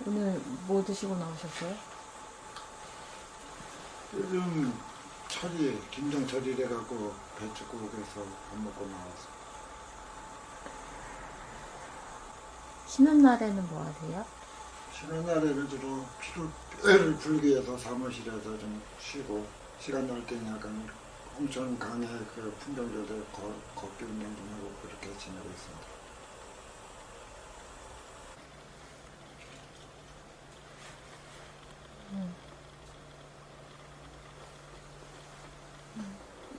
오늘 뭐 드시고 나오셨어요? 요즘 철이 김장철이래갖고 배추국에서 밥 먹고 나왔어. 쉬는 날에는 뭐 하세요? 쉬는 날에는 주로 피로를 풀기 위해서 사무실에서 좀 쉬고, 시간 날 때는 약간 홍천 강의 그 풍경조대 걷기 운동 좀 하고 그렇게 지내고 있습니다.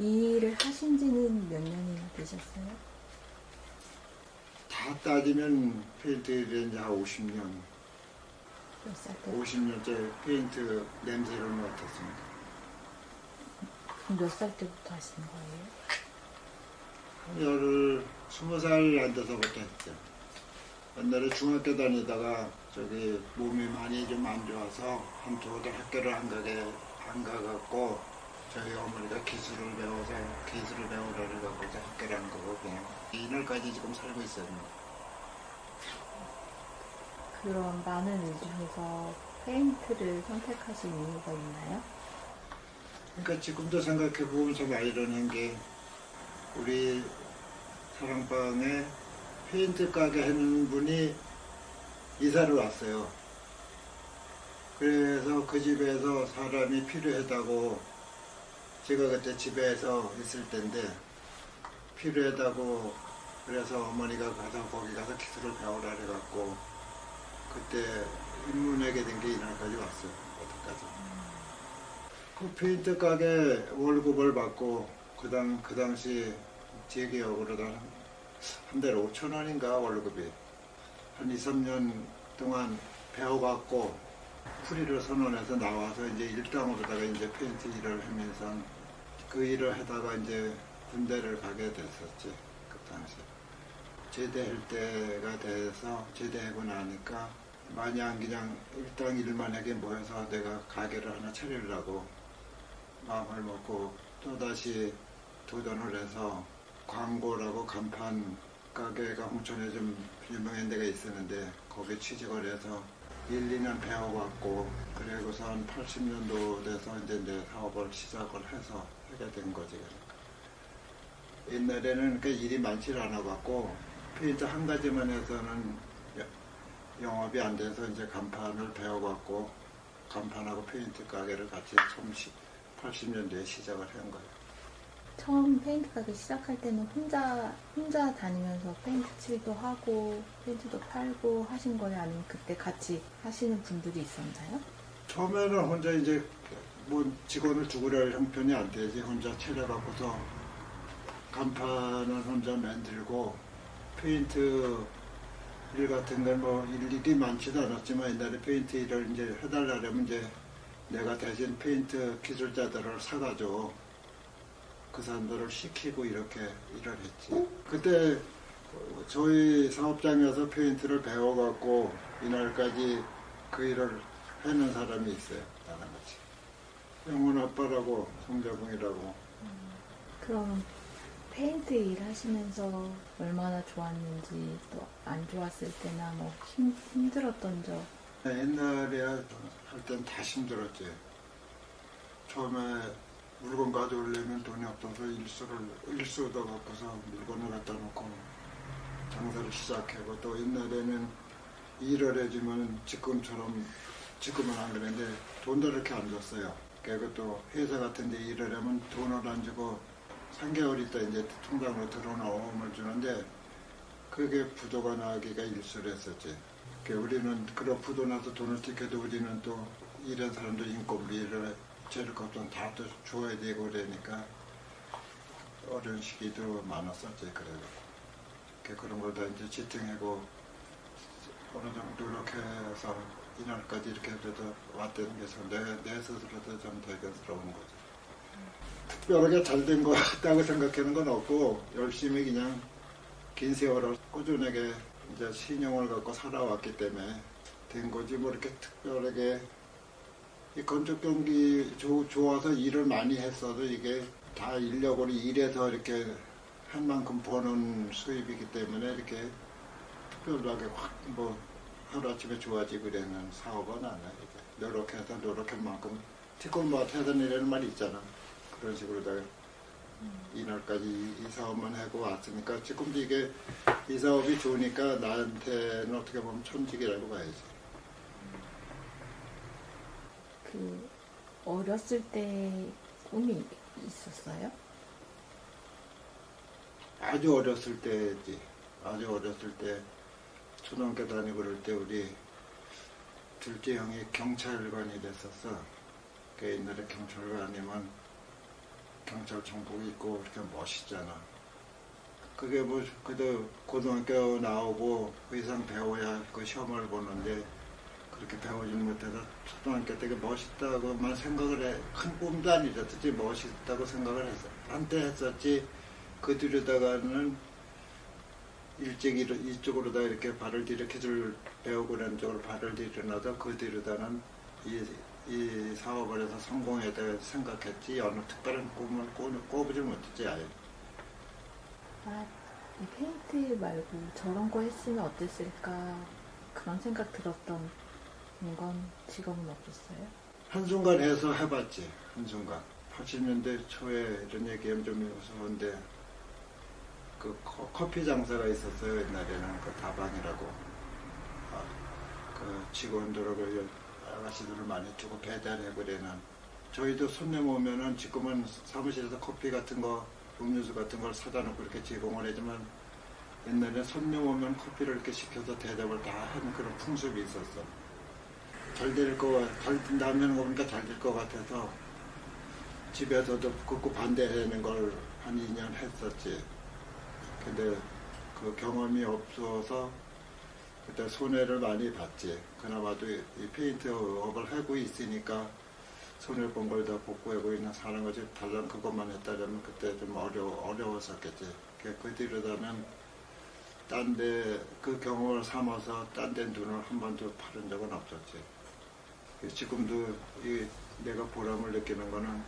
이 일을 하신 지는 몇 년이나 되셨어요? 다 따지면 페인트 일이 이제 한 50년, 몇 살 때? 50년째 페인트 냄새를 맡았습니다. 그럼 몇 살 때부터 하시는 거예요? 20살 안 돼서부터 했죠. 옛날에 중학교 다니다가 저기 몸이 많이 좀 안 좋아서 한 두 달 학교를 안 가갖고 저희 어머니가 기술을 배우라 그래갖고 이제 학교를 안 가고 그냥 이날까지 지금 살고 있어요. 그런 많은 일 중에서 페인트를 선택하신 이유가 있나요? 그러니까 지금도 생각해보면 참 아이러니한 게 우리 사랑방에 페인트 가게 하는 분이 이사를 왔어요. 그래서 그 집에서 사람이 필요하다고 제가 그때 집에서 있을 때인데 필요하다고 그래서 어머니가 거기 가서 기술을 배우라 그래갖고 그때 입문하게 된 게 이날까지 왔어요. 어디까지. 그 페인트 가게 월급을 받고 그 당시 제 기억으로는 한 달에 5,000원인가 월급이 한 2, 3년 동안 배워갖고 프리를 선언해서 나와서 이제 일당으로다가 이제 페인트 일을 하면서 그 일을 하다가 이제 군대를 가게 됐었지. 그 당시 제대할 때가 돼서 제대하고 나니까 마냥 그냥 일당 일만하게 모여서 내가 가게를 하나 차리려고 마음을 먹고 또다시 도전을 해서 광고라고 간판 가게가 홍천에 좀 유명한 데가 있었는데 거기 취직을 해서 1, 2년 배워갖고 그리고서 한 80년도 돼서 이제 내 사업을 시작을 해서 하게 된 거지. 옛날에는 그 일이 많지 않아갖고 페인트 한 가지만 해서는 영업이 안 돼서 이제 간판을 배워갖고 간판하고 페인트 가게를 같이 처음 80년대에 시작을 한 거예요. 처음 페인트 가게 시작할 때는 혼자 다니면서 페인트 칠도 하고 페인트도 팔고 하신 거예요? 아니면 그때 같이 하시는 분들이 있었나요? 처음에는 혼자 이제 뭐 직원을 두고 할 형편이 안 되지. 혼자 차려갖고서 간판을 혼자 만들고 페인트 일 같은 건 뭐 일일이 많지도 않았지만 옛날에 페인트 일을 이제 해달라면 이제 내가 대신 페인트 기술자들을 사가지고 그 사람들을 시키고 이렇게 일을 했지. 그때 저희 사업장에서 페인트를 배워갖고 이날까지 그 일을 해는 사람이 있어요. 나랑 같이. 영훈 아빠라고 송자봉이라고. 그럼 페인트 일 하시면서 얼마나 좋았는지 또 안 좋았을 때나 뭐 힘들었던 점. 옛날에 할 땐 다 힘들었지. 처음에 물건 가져오려면 돈이 없어서 일수 얻어갖고서 물건을 갖다 놓고 장사를 시작하고 또 옛날에는 일을 해주면 지금은 안 그랬는데 돈도 이렇게 안 줬어요. 그리고 또 회사 같은 데 일을 하면 돈을 안 주고 3개월 있다 이제 통장으로 들어놓음을 주는데 그게 부도가 나기가 일수를 했었지. 우리는 그런 부도 나서 돈을 지켜도 우리는 또 일한 사람들 인건비를 재료값은 다 또 줘야 되고 그러니까 어려운 시기도 많았었지. 그런 걸 다 이제 지탱하고 어느 정도 이렇게 해서 이날까지 이렇게 그래도 왔다는 게 내 스스로도 좀 대견스러운 거지. 특별하게 잘 된 거 같다고 생각하는 건 없고 열심히 그냥 긴 세월을 꾸준하게 이제 신용을 갖고 살아왔기 때문에 된 거지. 뭐 이렇게 특별하게 이 건축 경기 좋아서 일을 많이 했어도 이게 다 인력으로 일해서 이렇게 한 만큼 버는 수입이기 때문에 이렇게 특별하게 확 뭐 하루아침에 좋아지고 그러는 사업은 아니야. 이게. 노력해서 노력한 만큼 지금 뭐 하던 일이라는 말이 있잖아. 그런 식으로다가 이날까지 이 사업만 하고 왔으니까 지금도 이게 이 사업이 좋으니까 나한테는 어떻게 보면 천직이라고 봐야지. 그 어렸을 때 꿈이 있었어요? 아주 어렸을 때지. 아주 어렸을 때 초등학교 다니고 그럴 때 우리 둘째 형이 경찰관이 됐었어. 그 옛날에 경찰관이면 경찰 정복 입고 이렇게 멋있잖아. 그게 뭐 그래도 고등학교 나오고 그 이상 배워야 그 시험을 보는데 그렇게 배우지는 못해서 초등학교 때 멋있다고만 생각을 해. 큰 꿈도 아니었지. 멋있다고 생각을 했어. 한때 했었지. 그 뒤로다가는 일찍 이쪽으로다 이렇게 발을 디뎌줄 배우고 그런 쪽으로 발을 디뎌놔서 그 뒤로다는 이 사업을 해서 성공해야 될 생각했지 어느 특별한 꿈을 꿔보질 못했지 아예. 아, 이 페인트 말고 저런 거 했으면 어땠을까 그런 생각 들었던 건 지금은 없었어요? 한순간 해서 해봤지. 한순간 80년대 초에 이런 얘기하면 좀 무서운데 그 커피 장사가 있었어요. 옛날에는 그 다방이라고. 그 직원들하고 아가씨들을 많이 주고 배달해 그래는 저희도 손님 오면은 지금은 사무실에서 커피 같은 거 음료수 같은 걸 사다 놓고 이렇게 제공을 하지만 옛날에 손님 오면 커피를 이렇게 시켜서 대접을 다 하는 그런 풍습이 있었어. 남이 하는 거 보니까 잘 될 것 같아서 집에서도 극구 반대하는 걸 한 2년 했었지. 근데 그 경험이 없어서 그때 손해를 많이 봤지. 그나마도 이 페인트 업을 하고 있으니까 손해 본 걸 다 복구하고 있는 사는 거지. 달랑 그것만 했다면 그때 좀 어려웠었겠지. 그 뒤로다는 딴 데 그 경험을 삼아서 딴 데 눈을 한 번도 파른 적은 없었지. 지금도 내가 보람을 느끼는 거는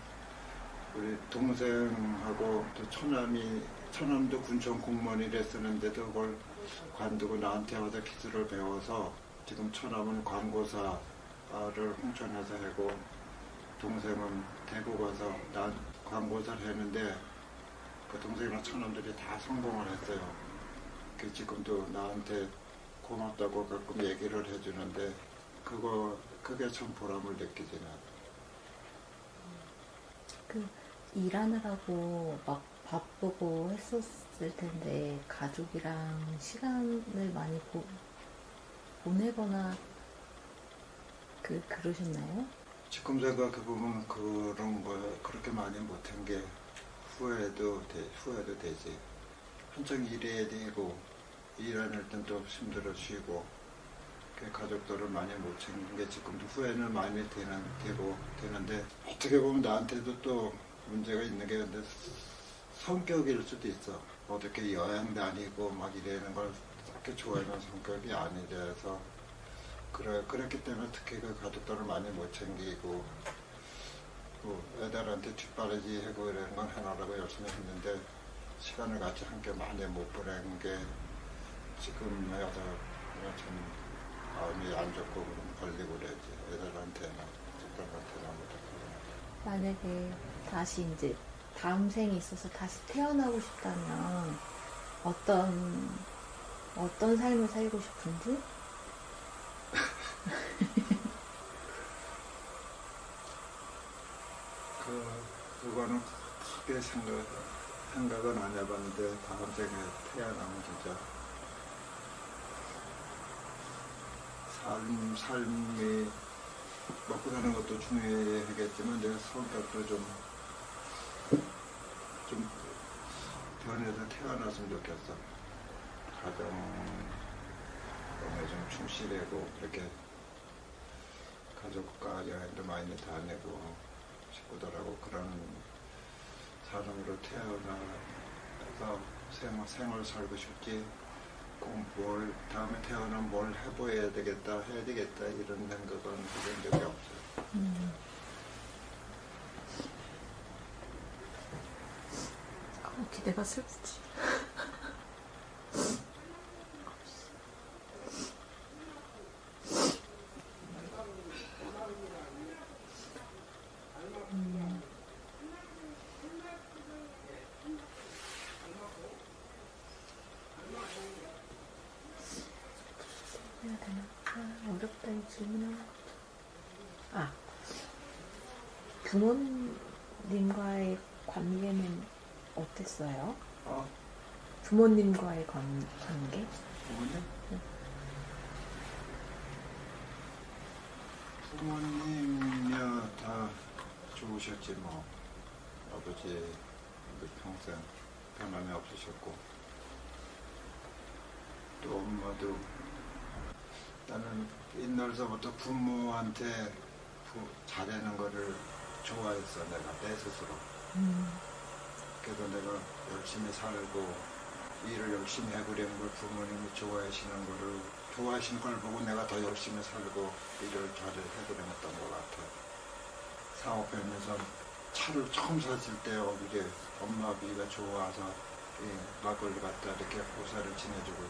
우리 동생하고 또 처남도 군청 공무원이 됐었는데도 그걸 관두고 나한테 와서 기술을 배워서 지금 처남은 광고사를 홍천에서 하고 동생은 대구 가서 난 광고사를 했는데 그 동생이랑 처남들이 다 성공을 했어요. 지금도 나한테 고맙다고 가끔 얘기를 해주는데 그게 참 보람을 느끼지 나. 그 일하느라고 막 바쁘고 했었을 텐데 가족이랑 시간을 많이 보내거나 그러셨나요? 지금 생각해보면 그런 거 그렇게 많이 못한 게 후회도 되지. 한창 일해야 되고 일하는 땐 또 힘들어 쉬고 가족들을 많이 못 챙긴 게 지금도 후회는 많이 되는데 어떻게 보면 나한테도 또 문제가 있는 게 근데 성격일 수도 있어. 어떻게 여행 다니고 막 이러는 걸 그렇게 좋아하는 성격이 아니라서 그랬기 때문에 특히 그 가족들을 많이 못 챙기고 또 애들한테 뒷바라지 하고 이런 건 해놓으라고 열심히 했는데 시간을 같이 함께 많이 못 보낸 게 지금 와서 참 마음이 안 좋고 그럼 걸리고 그러지. 애들한테나 집들한테나 못하고. 만약에 다시 이제 다음 생이 있어서 다시 태어나고 싶다면 어떤 삶을 살고 싶은지? 그거는 크게 생각은 안 해봤는데 다음 생에 태어나면 진짜 삶이 먹고 사는 것도 중요하겠지만 내 성격도 좀 변해서 태어났으면 좋겠어. 가정에 좀 충실하고 그렇게 가족과 여행도 많이 다니고 식구들하고 그런 사람으로 태어나서 생을 살고 싶지. 꼭 다음에 태어나면 뭘 해야 되겠다 이런 생각은 해본 적이 없어요. 기대가 슬프지. 해야 되나? 어렵다 이 질문은. 부모님과의 관계는 어땠어요? 부모님과의 관계? 부모님? 부모님이야 다 좋으셨지 뭐. 아버지 평생 변함이 없으셨고 또 엄마도 나는 옛날서부터 부모한테 잘하는 거를 좋아했어. 내가 내 스스로. 그래서 내가 열심히 살고 일을 열심히 해보려는 걸 부모님이 좋아하시는 걸 보고 내가 더 열심히 살고 일을 잘 해보려했던 것 같아. 사업하면서 차를 처음 샀을 때 우리 엄마 아버지가 좋아서 막걸리 갖다 이렇게 고사를 지내주고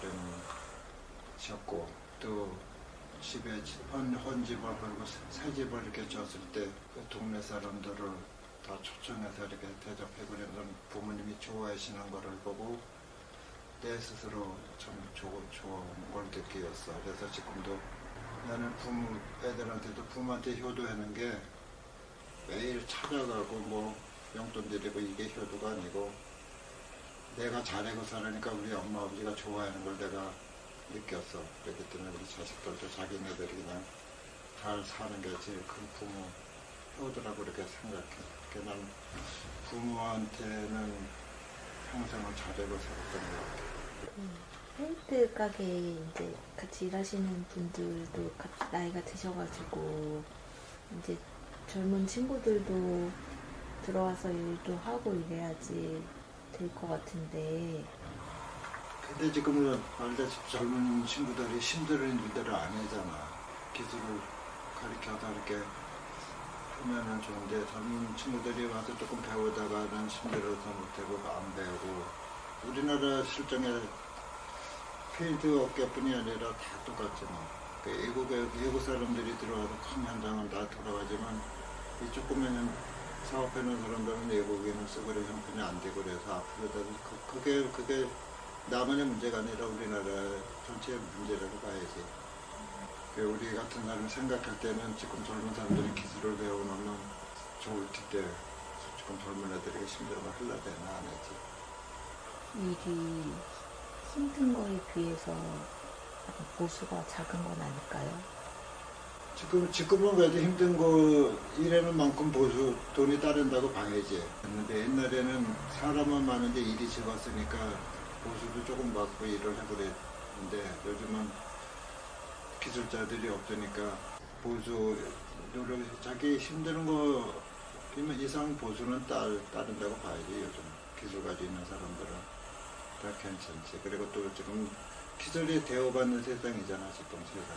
그러셨고 또 집에 헌집을 걸고 새 집을 이렇게 졌을 때 그 동네 사람들을 다 초청해서 이렇게 대접해 그러면 부모님이 좋아하시는 거를 보고 내 스스로 참 좋은 걸 느끼었어. 그래서 지금도 나는 애들한테도 부모한테 효도하는 게 매일 찾아가고 뭐 용돈 드리고 이게 효도가 아니고 내가 잘하고 살으니까 우리 엄마 아버지가 좋아하는 걸 내가 느꼈어. 그렇기 때문에 우리 자식들도 자기네들이 그냥 잘 사는 게 제일 큰 부모 효도라고 그렇게 생각해. 그러니까 난 부모한테는 평생을 잘하고 살았던 것 같아. 페인트 가게에 이제 같이 일하시는 분들도 나이가 드셔가지고 이제 젊은 친구들도 들어와서 일도 하고 이래야지 될 것 같은데. 근데 지금은 알다시피 젊은 친구들이 힘든 일들을 안 하잖아. 기술을 가르쳐서 이렇게 하면은 좋은데 젊은 친구들이 와서 조금 배우다가는 힘들어서 못하고 안 배우고 우리나라 실정에 페인트 업계뿐이 아니라 다 똑같지 뭐. 외국 사람들이 들어와서 큰 현장은 다 돌아가지만 이 조그마한 사업하는 사람들은 외국인을 쓰고 그래 형편이 안 되고 그래서 앞으로 그게 나만의 문제가 아니라 우리나라 전체의 문제라고 봐야지. 우리 같은 사람이 생각할 때는 지금 젊은 사람들이 기술을 배워놓으면 좋을 텐데 지금 젊은 애들에게 힘들면 하려고 되나 안 하지. 일이 힘든 거에 비해서 약간 보수가 작은 건 아닐까요? 지금은 그래도 힘든 거 일하는 만큼 보수 돈이 따른다고 봐야지. 근데 옛날에는 사람만 많은데 일이 적었으니까 보수도 조금 받고 일을 해버렸는데 요즘은 기술자들이 없으니까 보수 자기 힘드는 거 이상 보수는 따른다고 봐야지. 요즘 기술 가지고 있는 사람들은 다 괜찮지. 그리고 또 지금 기술이 대우받는 세상이잖아. 지금 세상.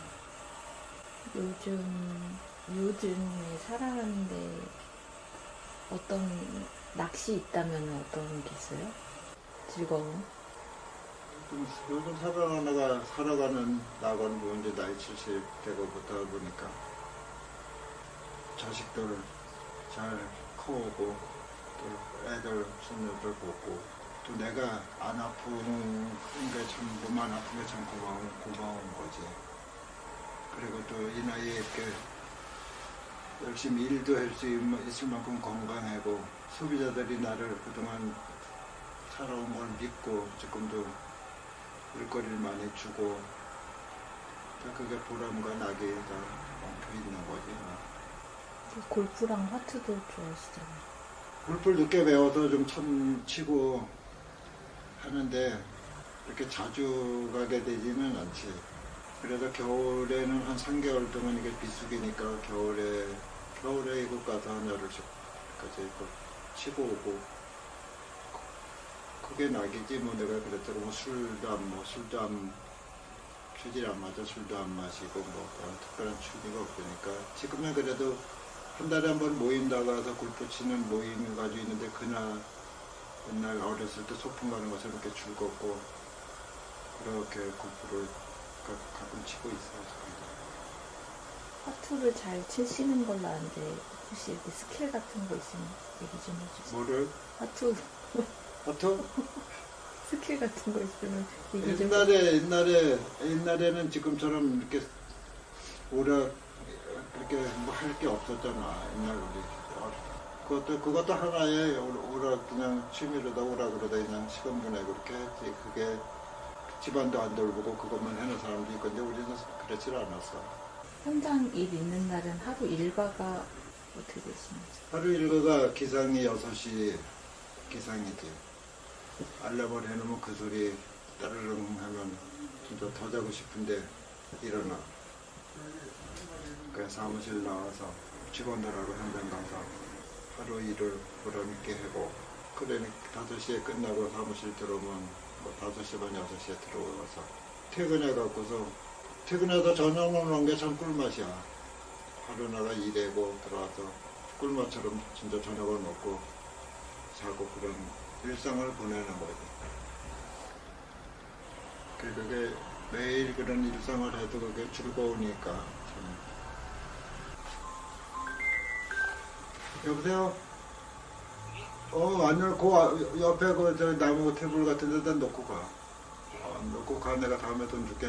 요즘에 살아가는데 어떤 낚시 있다면 어떤 게 있어요? 즐거움? 요즘 살아가는 나가는 뭐 이제 나이 70 되고 보다 보니까 자식들 잘 커오고 또 애들 손녀들 보고 또 내가 안 아픈 게 참 몸 안 아픈 게 참 고마운 거지. 그리고 또 이 나이에 이렇게 열심히 일도 할 수 있을 만큼 건강하고 소비자들이 나를 그동안 살아온 걸 믿고 지금도 일거리를 많이 주고 그게 보람과 낙이 다 엉켜 있는 거지. 골프랑 화투도 좋아하시잖아요. 골프를 늦게 배워서 좀 처음 치고 하는데 이렇게 자주 가게 되지는 않지. 그래서 겨울에는 한 3개월 동안 이게 비수기니까 겨울에 이곳 가서 한 열흘씩까지 치고 오고 그게 낙이지. 뭐 내가 그랬더니 뭐 취질 안 맞아 술도 안 마시고 뭐 그런 특별한 취미가 없으니까 지금은 그래도 한 달에 한 번 모임 나가서 골프 치는 모임을 가지고 있는데 그날 옛날 어렸을 때 소풍 가는 것처럼 이렇게 즐겁고 그렇게 골프를 가끔 치고 있어요. 화투를 잘 치시는 걸로 아는데 혹시 이렇게 스킬 같은 거 있으면 얘기 좀 해주세요. 뭐를? 화투 화투? 스킬 같은 거 있으면 얘기 좀. 옛날에는 지금처럼 이렇게 오래 그렇게 뭐 할 게 없었잖아. 옛날 우리 그것도 하나의 오라 그냥 취미로다 오라 그러다 그냥 시간 보내고 그렇게 했지. 그게 집안도 안 돌보고 그것만 해놓은 사람도 있고 근데 우리는 그렇지 않았어. 현장 일 있는 날은 하루 일과가 어떻게 되시는지. 하루 일과가 기상이 6시 기상이지. 알람을 해놓으면 그 소리 따르릉 하면 진짜 더 자고 싶은데 일어나. 그래서 사무실 나와서 직원들하고 현장 가서 하루 일을 보람있게 하고 그러니 5시에 끝나고 사무실 들어오면 뭐 5시 반 6시에 들어와서 퇴근해갖고서 퇴근해서 저녁 먹는 게 참 꿀맛이야. 하루 나가 일하고 들어와서 꿀맛처럼 진짜 저녁을 먹고 자고 그런 일상을 보내는 거지. 그게 매일 그런 일상을 해도 그게 즐거우니까 참. 여보세요? 아니요, 그 옆에 그 저 나무 테이블 같은 데다 놓고 가. 놓고 가. 내가 다음에 돈 줄게.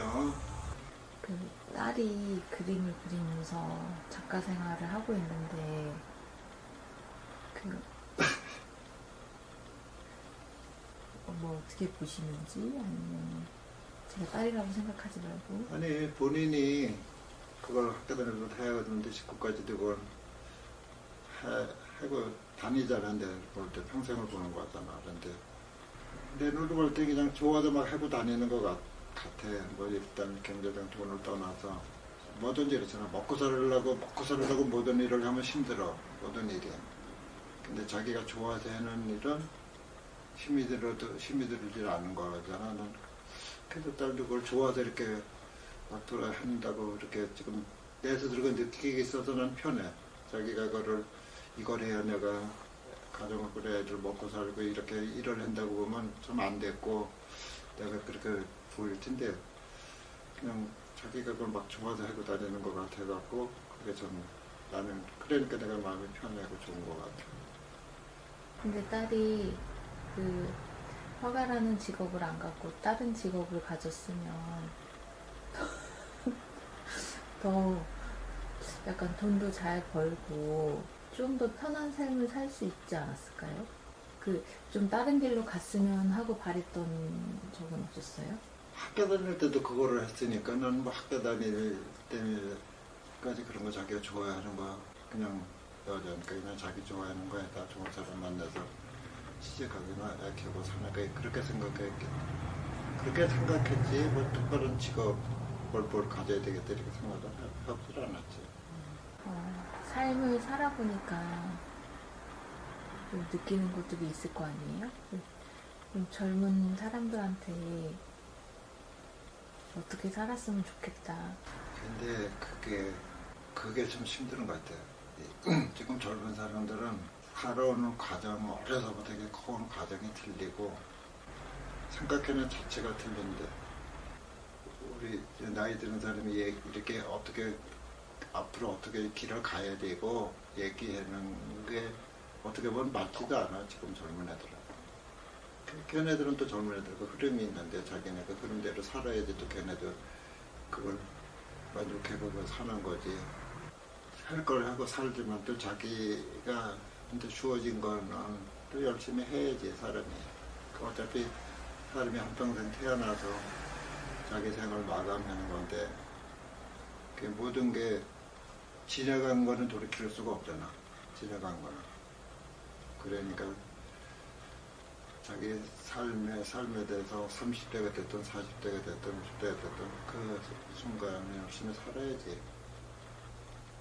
그 딸이 그림을 그리면서 작가 생활을 하고 있는데 그 뭐 어떻게 보시는지 아니면 제가 딸이라고 생각하지 말고. 아니 본인이 그걸 학교 다니면서 해야 되는데 19까지 되고 하고 다니잖아. 근데 볼 때 평생을 보는 거 같잖아. 그런데 내 눈으로 볼 때 그냥 좋아서 막 하고 다니는 것 같아. 뭐 일단 경제적 돈을 떠나서 뭐든지 그렇잖아. 먹고 살려고 모든 일을 하면 힘들어. 모든 일이. 근데 자기가 좋아서 하는 일은 힘이 들지 않는 거잖아. 난 그래서 딸도 그걸 좋아서 이렇게 막 돌아 한다고 이렇게 지금 내 스스로가 느끼기 있어서 난 편해. 자기가 이걸 해야 내가 가정을 꾸려야 애들 먹고 살고 이렇게 일을 한다고 보면 좀 안 됐고 내가 그렇게 보일 텐데 그냥 자기가 그걸 막 좋아서 하고 다니는 것 같아갖고 그게 좀 나는 그러니까 내가 마음이 편하고 좋은 것 같아. 근데 딸이 그 화가라는 직업을 안 갖고 다른 직업을 가졌으면 더 약간 돈도 잘 벌고 좀 더 편한 삶을 살 수 있지 않았을까요? 그 좀 다른 길로 갔으면 하고 바랬던 적은 없었어요? 학교 다닐 때도 그거를 했으니까 난 뭐 학교 다닐 때까지 그런 거 자기가 좋아하는 거 그냥 여자니까 그냥 자기 좋아하는 거에다 좋은 사람 만나서 시집가기나 애 키우고 사는 거 그렇게 생각했지. 뭐 특별한 직업을 가져야 되겠다 이렇게 생각은 하지 않았지. 삶을 살아보니까 좀 느끼는 것들이 있을 거 아니에요? 좀 젊은 사람들한테 어떻게 살았으면 좋겠다. 근데 그게 좀 힘든 것 같아요. 지금 젊은 사람들은 살아오는 과정, 어려서부터 되게 커오는 과정이 틀리고 생각하는 자체가 틀린데 우리 나이 드는 사람이 이렇게 어떻게 앞으로 어떻게 길을 가야 되고 얘기하는 게 어떻게 보면 맞지도 않아. 지금 젊은 애들은. 걔네들은 또 젊은 애들 그 흐름이 있는데 자기네 그 흐름대로 살아야지 또 걔네도 그걸 만족해보고 사는 거지. 할 걸 하고 살지만 또 자기가 근데 주어진 거는 또 열심히 해야지 사람이. 어차피 사람이 한평생 태어나서 자기 생을 마감하는 건데 그 모든 게 지나간 거는 돌이킬 수가 없잖아. 지나간 거는. 그러니까 자기 삶에 대해서 30대가 됐든 40대가 됐든 50대가 됐든 그 순간에 열심히 살아야지.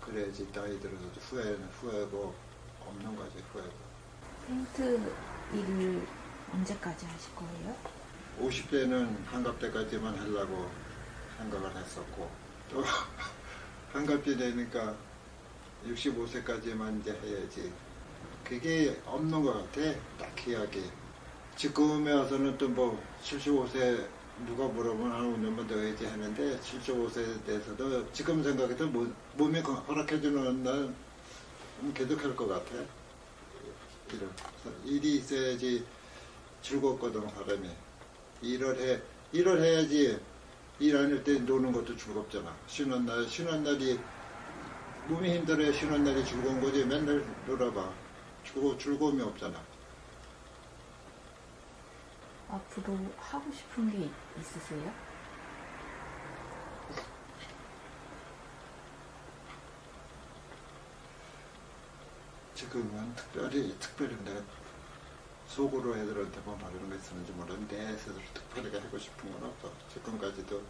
그래야지 나이 들어서도 후회고 없는 거지. 후회고. 페인트 일을 언제까지 하실 거예요? 50대는 환갑 때까지만 하려고 생각을 했었고 또 환갑이 되니까 65세까지만 이제 해야지. 그게 없는 것 같아. 딱히 하기. 지금에 와서는 또 뭐 75세 누가 물어보면 한 5년만 더 해야지 하는데 75세에 대해서도 지금 생각해도 몸이 허락해주는 난 계속 할 것 같아. 일이 있어야지 즐겁거든 사람이. 일을 해야지. 일 안 할 때 노는 것도 즐겁잖아. 쉬는 날이 몸이 힘들어야 쉬는 날이 즐거운 거지. 맨날 놀아봐. 즐거움이 없잖아. 앞으로 하고 싶은 게 있으세요? 지금은 특별히 내가 속으로 애들한테만 바르는 거 있었는지 모르는데 내 스스로 특별하게 하고 싶은 건 없어. 지금까지도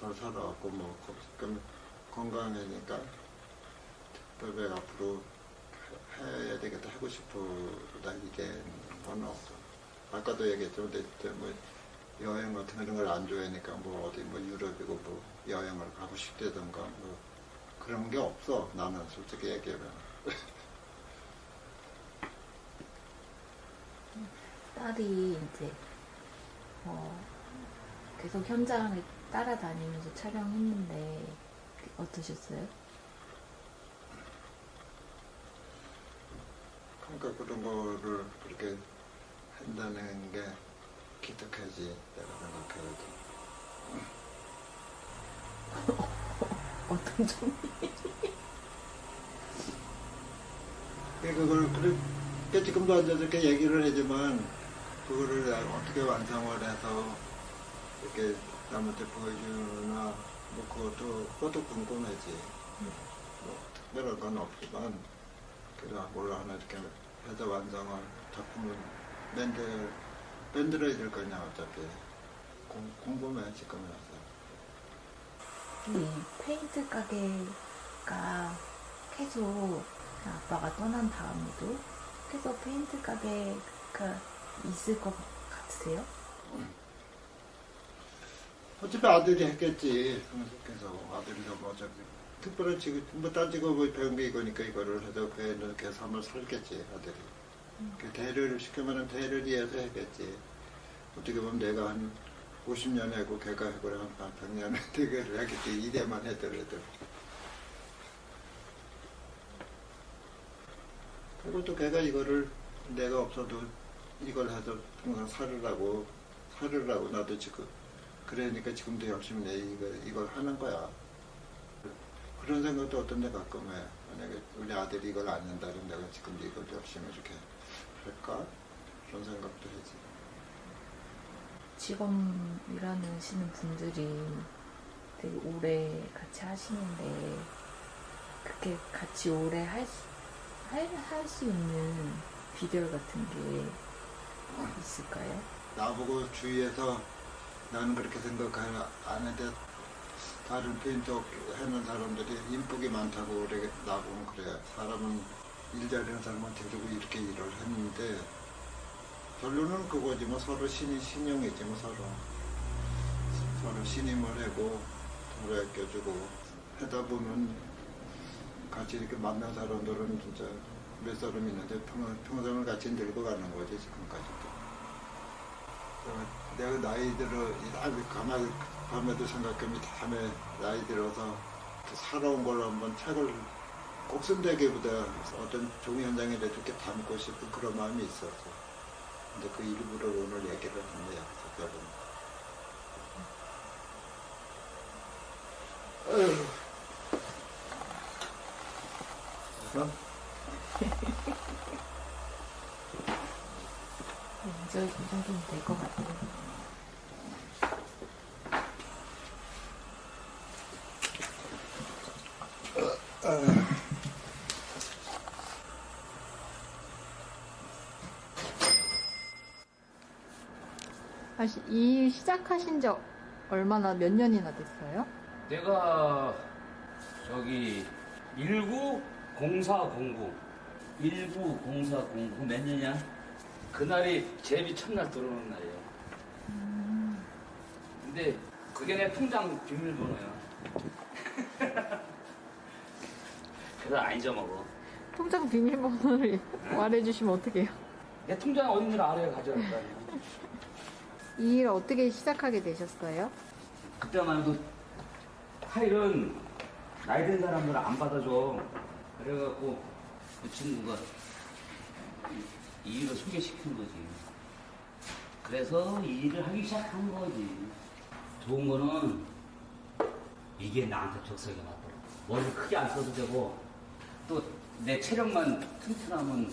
잘 살아왔고 뭐 건강하니까 특별히 앞으로 해야 되겠다 하고 싶다 이게 건 없어. 아까도 얘기했지만 뭐 여행 같은 그런 걸 안 좋아하니까 뭐 어디 뭐 유럽이고 뭐 여행을 가고 싶다던가 뭐 그런 게 없어. 나는 솔직히 얘기하면. 딸이 이제 계속 현장을 따라다니면서 촬영했는데 어떠셨어요? 그러니까 그런 거를 그렇게 한다는 게 기특하지 내가 생각해도. 어떤 점이? 그걸 그렇게 지금도 앉아서 이렇게 얘기를 하지만 그거를 어떻게 완성을 해서 이렇게 남한테 보여주나 뭐 그것도 궁금하지. 뭐 특별한 건 없지만 그래도 뭘 하나 이렇게 해서 완성할 작품을 만들어야 될 거냐 어차피 궁금해 지금 와서. 이 페인트 가게가 계속 아빠가 떠난 다음에도 계속 페인트 가게가 있을 것 같으세요? 어차피 아들이 했겠지. 계속 아들이도 뭐 어차피 특별한 직업 뭐딴 직업을 배운 게 이거니까 이거를 해서 그 삶을 살겠지 아들이. 그 대를 시키면은 대를 이해해서 했겠지. 어떻게 보면 내가 한 50년 하고 걔가 하고 한 100년 대결을 했겠지. 이래만 했더라도. 그리고 또 걔가 이거를 내가 없어도 이걸 해서 항상 살으라고 나도 지금 그러니까 지금도 열심히 이걸 하는 거야. 그런 생각도 어떤 데 가끔 해. 만약에 우리 아들이 이걸 안 한다면 내가 지금도 이걸 열심히 이렇게 할까? 그런 생각도 하지. 직업 일하시는 분들이 되게 오래 같이 하시는데 그렇게 같이 오래 할 수 있는 비결 같은 게 있을까요? 나보고 주위에서 나는 그렇게 생각하는데 다른 페인트 하는 사람들이 인복이 많다고 그래 나보면 그래. 사람은 일 잘하는 사람은 데리고 이렇게 일을 했는데 결론은 그거지 뭐 서로 신용이지 뭐 서로 신임을 하고 서로 아껴주고 하다 보면 같이 이렇게 만난 사람들은 진짜 몇 사람 있는데 평생을 같이 늘고 가는 거지 지금까지도. 내가 나이 들어 가만히 밤에도 생각하면 다음에 나이 들어서 살아온 걸 한번 책을 꼭 쓴다기보다 어떤 종이 현장에 이렇게 담고 싶은 그런 마음이 있었어. 근데 그 일부러 오늘 얘기를 했네요. 그래서 이제 이 정도면 될 것 같아요. 이 일 시작하신 지 얼마나 몇 년이나 됐어요? 내가 저기 190409 몇 년이야? 그날이 제비 첫날 들어오는 날이에요. 근데 그게 내 통장 비밀번호야. 그래서 안 잊어먹어. 통장 비밀번호를 말해주시면 어떡해요? 내 통장 어딘지 알아야 가져갈 거 아니야. 이 일 어떻게 시작하게 되셨어요? 그때만 해도 파일은 나이 든 사람들 안 받아줘. 그래갖고 그 친구가 이 일을 소개시킨 거지. 그래서 이 일을 하기 시작한 거지. 좋은 거는 이게 나한테 적성에 맞더라. 머리를 크게 안 써도 되고 또 내 체력만 튼튼하면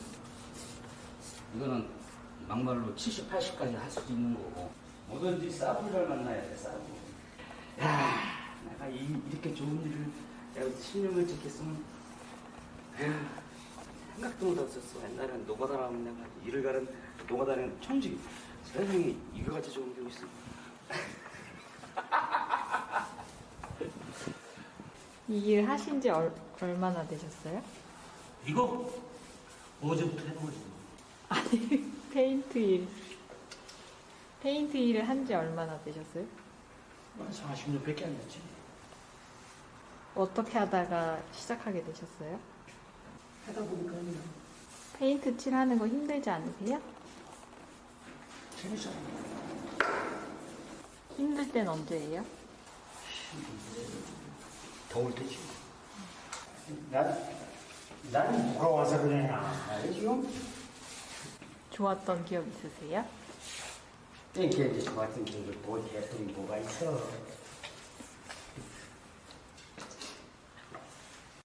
이거는 막말로 70, 80까지 할 수도 있는 거고 뭐든지 싸구를 만나야 돼. 싸구. 야, 내가 이렇게 좋은 일을 내가 10년을 찍겠으면 생각도 못 했었어. 옛날에는 노가다라면 내가 일을 가는 노가다는 천직이 세상에 이거같이 좋은 게 있어. 이 일 하신 지 얼마나 되셨어요? 이거 어제부터 해본 거지. 아니, 페인트 일을 한 지 얼마나 되셨어요? 한 40년밖에 안 됐지. 어떻게 하다가 시작하게 되셨어요? 하다 보니까 그냥 페인트 칠하는 거 힘들지 않으세요? 재밌어. 힘들 땐 언제예요? 더울 때지. 난 부러워서 그래. 지금 좋았던 기억 있으세요? 땡기지 좋았던 적을 뭐 했더니 뭐가 있어.